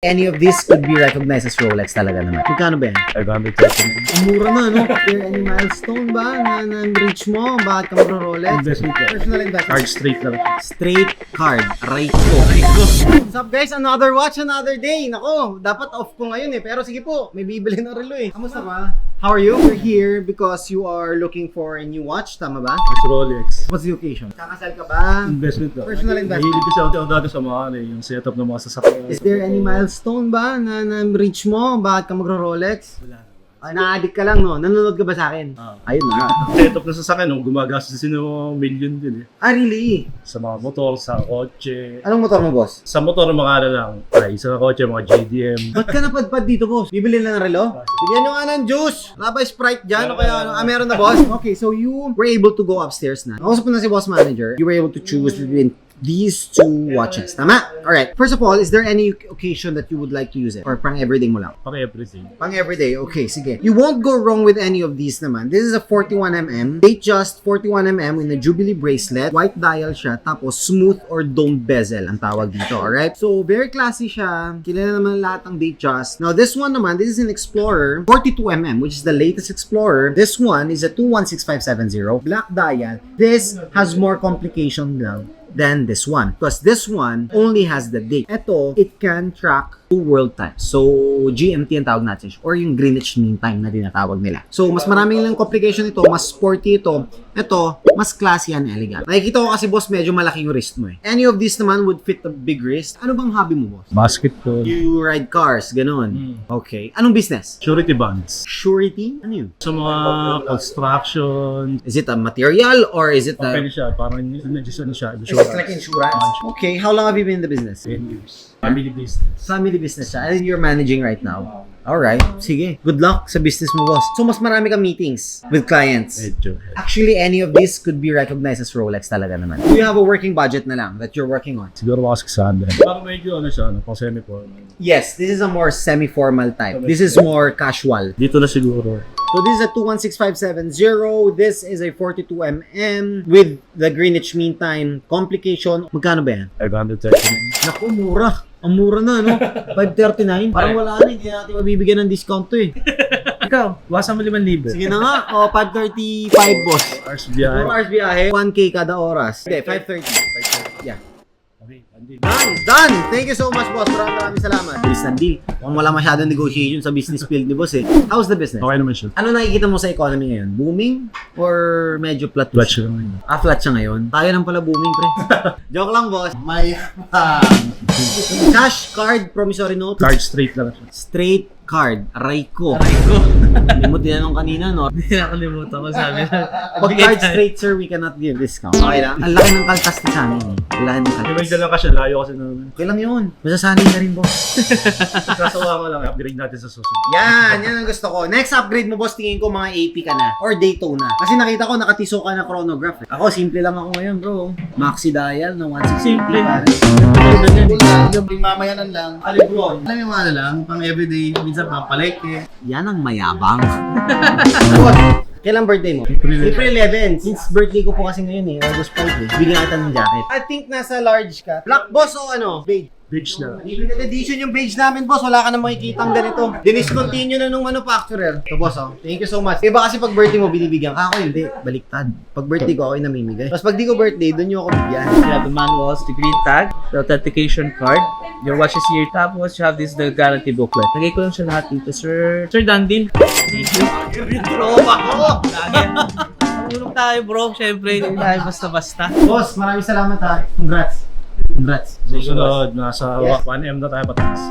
Any of this could be recognized as Rolex talaga naman. Magkano ba yan? 530. Ang mura na, no? There any milestone ba na reach mo? Bakit ka magro-Rolex? Investment ka. Personal investment. Card straight lang. Straight card. Aray ko. What's up guys? Another watch, another day. Nako, dapat off ko ngayon eh. Pero sige po, may bibili na relo eh. Kamusta ba? How are you? You're here because you are looking for a new watch, tama ba? Mas Rolex. What's the occasion? Kakasal ka ba? Investment ka. Personal investment. Mahilig kasi ako dati sa mga yung setup ng mga sasakyan. Is there any milestone ba na reach mo? Bakit ka magro-Rolex? Wala. Na-addict ka lang, no? Nanonood ka ba sa akin? Ayun na nga. Setup na sasakyan, no? Gumagastos din ng million din eh. Ah, really? Sa mga motor, sa kotse. Anong motor mo, boss? Sa motor, makala lang. Ay, sa kotse, mga JDM. Ba't ka napadpad dito, boss? Bibili na ng relo? Bigyan nyo nga ng juice. Wala ba Sprite dyan? O kaya, meron na, boss? Okay, so you were able to go upstairs na. Nakausap mo na si boss manager. You were able to choose between these two watches. Tama? Alright. First of all, is there any occasion that you would like to use it? Or pang everyday mo lang? Pang everything. Pang everyday. Okay, sige. You won't go wrong with any of these naman. This is a 41mm. Datejust 41mm with a Jubilee bracelet. White dial siya. Tapos smooth or domed bezel ang tawag dito. Alright? So, very classy siya. Kilala naman lahat ng Datejust. Now, this one naman, this is an Explorer 42mm, which is the latest Explorer. This one is a 216570. Black dial. This has more complication lang than this one. Because this one only has the date. Ito, it can track 2 world times. So, GMT ang tawag natin. Or yung Greenwich Mean Time na tinatawag nila. So, mas maraming lang complication ito. Mas sporty ito. Ito, mas classy and elegant. Nakikita ko kasi, boss, medyo malaki yung wrist mo eh. Any of these naman would fit the big wrist. Ano bang hobby mo, boss? Basketball. You ride cars, ganun. Okay. Anong business? Surety bonds. Surety? Ano yun? Sa mga construction. Is it a material or is it Pwede a... siya. Parang ano siya. It's like insurance. Okay. How long have you been in the business? 10 years. Family business. Family business siya. And you're managing right now. Alright. Sige. Good luck sa business mo, boss. So, mas marami kang meetings with clients. Medyo. Actually, any of these could be recognized as Rolex talaga naman. Do you have a working budget na lang that you're working on? Siguro mga 600. Parang medyo ano siya, pang semi-formal. Yes, this is a more semi-formal type. This is more casual. Dito na siguro. So, this is a 216570. This is a 42mm with the Greenwich Mean Time complication. Magkano ba yan? 530. Naku, mura. Ang mura na, no? 539. Parang wala na, hindi natin mabibigyan ng discount to eh. Ikaw, basa mo 5,000. Sige na nga, 535 boss. Hours biyahe. 4 hours biyahe, 1K kada oras. Hindi, 530. Yeah. Okay, andin. Done! Thank you so much, boss. Maraming salamat. Bilis ng deal. Kung wala masyadong negotiation sa business field ni boss eh. How's the business? Okay naman siya. Ano nakikita mo sa economy ngayon? Booming? Or medyo flat? Flat siya naman. Flat siya ngayon. Tayo lang pala booming, pre. Joke lang, boss. May cash, card, promissory note. Card straight lang siya. Straight card. Aray ko. Hindi mo tinanong kanina, no? Hindi nakalimutan ko sabi. Pag card straight, sir, we cannot give discount. Okay lang. Ang laki ng kaltas na sa amin eh. Ang laki ng Yung may kaltas. dalang ka siya, layo kasi naman. Okay lang yun. Masasanay ka rin, boss. Sasawa ka lang, upgrade natin sa susunod. Yan ang gusto ko. Next upgrade mo, boss, tingin ko mga AP ka na. Or Daytona. Kasi nakita ko, nakatiso ka na chronograph. Eh. Ako, simple lang ako ngayon, bro. Maxi dial na 160. Simple. Mamayanan lang. Alibron. Alam mo yung mga ano lang, pang everyday, minsan papalike. Yan ang mayabang. Kailan birthday mo? April 11. Since birthday ko po kasi ngayon eh, August 5 eh. Bigyan kita ng jacket. I think nasa large ka. Black boss o ano? Beige. Beach na. Limited edition yung page namin, boss. Wala ka na makikita ganito. Diniscontinue na nung manufacturer. So, boss, oh. Thank you so much. Iba kasi pag birthday mo, binibigyan ka. Ako hindi. Baliktad. Pag birthday ko, ako yung namimigay. Tapos pag di ko birthday, doon nyo ako bigyan. You have the manuals, the green tag, the authentication card, your watch is here. Tapos you have this, the guarantee booklet. Lagay ko lang siya lahat dito, sir. Sir Dandin. Thank you. Tropa ko! Lagi. Tulong tayo, bro. Siyempre, hindi tayo basta-basta. Boss, maraming salamat ha. Congrats. Congrats. Susunod, nasa 1M na tayo pataas.